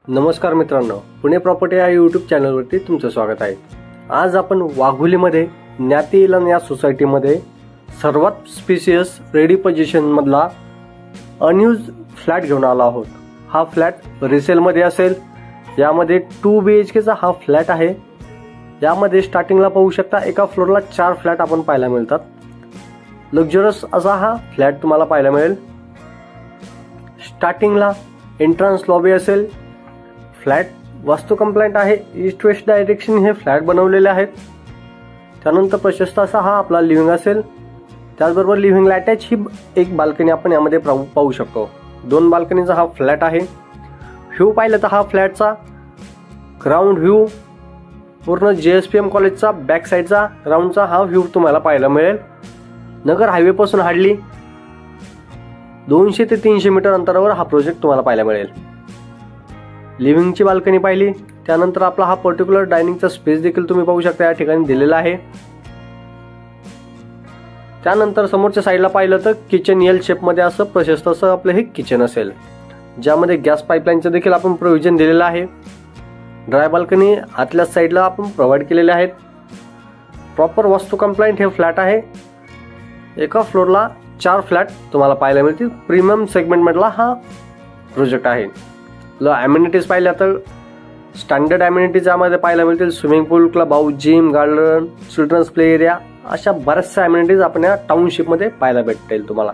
नमस्कार मित्रांनो, पुणे प्रॉपर्टी या यूट्यूब चॅनलवरती तुमचं स्वागत आहे। आज आपण वाघोलीमध्ये ज्ञाती इलन या सोसायटीमध्ये सर्वात स्पेशियस रेडी पोझिशन मधला अनयूज फ्लॅट घेऊन आलो आहोत। हा फ्लॅट रिसेलमध्ये असेल। यामध्ये 2 BHK चा हा फ्लॅट आहे। यामध्ये स्टार्टिंगला पाहू शकता एका फ्लोअरला 4 फ्लॅट आपण पाहायला मिळतात। लक्झरियस असा हा फ्लॅट तुम्हाला पाहायला मिळेल। स्टार्टिंगला एंट्रन्स लॉबी असेल। फ्लॅट वास्तू कंप्लायंट आहे। ईस्ट वेस्ट डायरेक्शन हे फ्लॅट बनवलेले आहेत। त्यानंतर प्रशस्त असा हा आपला लिव्हिंग असेल। त्याचबरोबर लिव्हिंगला अटॅच ही एक बाल्कनी आपण यामध्ये पाहू शकतो। 2 बाल्कनीचा हा फ्लॅट आहे। व्ह्यू पाहिलं तर हा फ्लॅटचा ग्राउंड व्ह्यू पूर्ण JSPM कॉलेजचा बॅक साइडचा ग्राउंडचा हा व्ह्यू तुम्हाला पाहायला मिळेल। नगर हायवे पासून हार्डली 200 ते 300 मीटर अंतरावर हा प्रोजेक्ट तुम्हाला पाहायला मिळेल। लिव्हिंगची बाल्कनी पाहिली, त्यानंतर आपला हा पर्टिक्युलर डायनिंगचा स्पेस देखील तुम्ही पाहू शकता या ठिकाणी दिलेला आहे। त्यानंतर समोरच्या साईडला पाहिलं तर किचन एल शेप मध्ये असं प्रशस्त असं आपलं हे किचन असेल, ज्यामध्ये गॅस पाईपलाईनचं देखील आपण प्रोव्हिजन दिलेलं आहे। ड्राय बाल्कनी आतल्या साईडला आपण प्रोव्हाइड केलेले आहेत। प्रॉपर वास्तू कंप्लायंट हे फ्लॅट आहे। एका फ्लोअरला 4 फ्लॅट तुम्हाला पाहायला मिळतील। प्रीमियम सेगमेंट मधला हा प्रोजेक्ट आहे। ॲम्युनिटीज पाहिल्या तर स्टँडर्ड ॲम्युनिटीज यामध्ये पाहायला मिळतील। Swimming pool, club house, gym, garden, children's play area अशा बऱ्याचशा ॲम्युनिटीज आपण या टाउनशिप मध्ये पाहायला भेटेल तुम्हाला।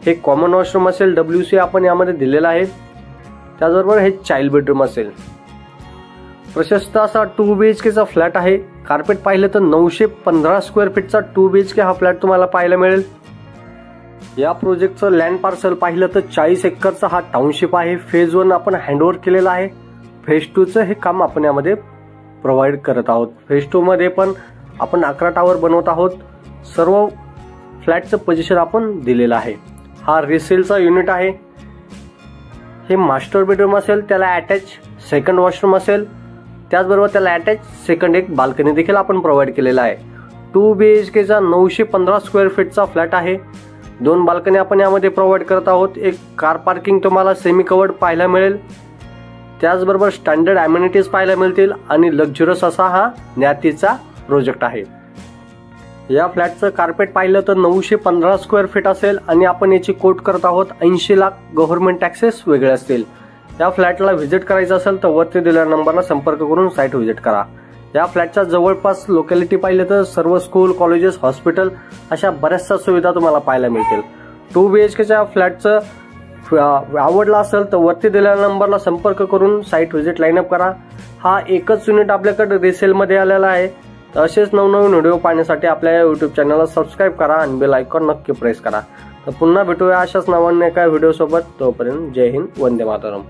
हे कॉमन वॉशरूम असेल, WC आपण यामध्ये दिलेला आहे। त्याचबरोबर हे चाइल्ड बेडरूम असेल। प्रशस्त असा 2 BHK चा फ्लॅट आहे। कार्पेट पाहिलं तर 915 स्क्वेअर फीटचा 2 BHK हा फ्लॅट तुम्हाला पाहायला मिळेल। या प्रोजेक्टचं लँड पार्सल पाहिलं तर 40 एकरचा हा टाउनशिप आहे। फेज 1 आपण हँडओव्हर केलेला आहे। फेज 2 चं हे काम आपण यामध्ये प्रोव्हाइड करत आहोत। फेज 2 मध्ये पण आपण 11 टावर बनवत आहोत। सर्व फ्लॅटचं पोझिशन आपण दिलेलं आहे। हा रिसेलचा युनिट आहे। हे मास्टर बेडरूम असेल, त्याला अटॅच सेकंड वॉशरूम असेल। त्याचबरोबर त्याला अटॅच सेकंड एक बाल्कनी देखील आपण प्रोव्हाइड केलेला आहे। 2 BHK चा 915 स्क्वेअर फीटचा फ्लॅट आहे। 2 बाल्कनी आपण यामध्ये प्रोव्हाइड करत आहोत। एक कार पार्किंग तुम्हाला सेमी कवर्ड पाहायला मिळेल। त्याचबरोबर स्टँडर्ड ॲम्युनिटीज पाहायला मिळतील आणि लक्झरियस असा हा ज्ञातीचा प्रोजेक्ट आहे। या फ्लॅटचं कार्पेट पाहिलं तर 915 स्क्वेअर फीट असेल आणि आपण याची कोट करत आहोत 80 लाख गव्हर्नमेंट टॅक्सेस वेगळे असतील। या फ्लॅटला व्हिजिट करायचं असेल तर वरती दिलेल्या नंबरला संपर्क करून साईट व्हिजिट करा। या फ्लॅटच्या जवळपास लोकॅलिटी पाहिलं तर सर्व स्कूल, कॉलेजेस, हॉस्पिटल अशा बऱ्याचशा सुविधा तुम्हाला पाहायला मिळतील। 2 BHK च्या फ्लॅटचं आवडला असेल तर वरती दिलेल्या नंबरला संपर्क करून साईट व्हिजिट लाईन अप करा। हा एकच युनिट आपल्याकडे रिसेलमध्ये आलेला आहे। तर असेच नवनवीन व्हिडिओ पाहण्यासाठी आपल्या या यूट्यूब चॅनलला सबस्क्राईब करा आणि बेल आयकॉन नक्की प्रेस करा। तर पुन्हा भेटूया अशाच नवीन एका व्हिडिओ सोबत। तोपर्यंत जय हिंद, वंदे मातरम।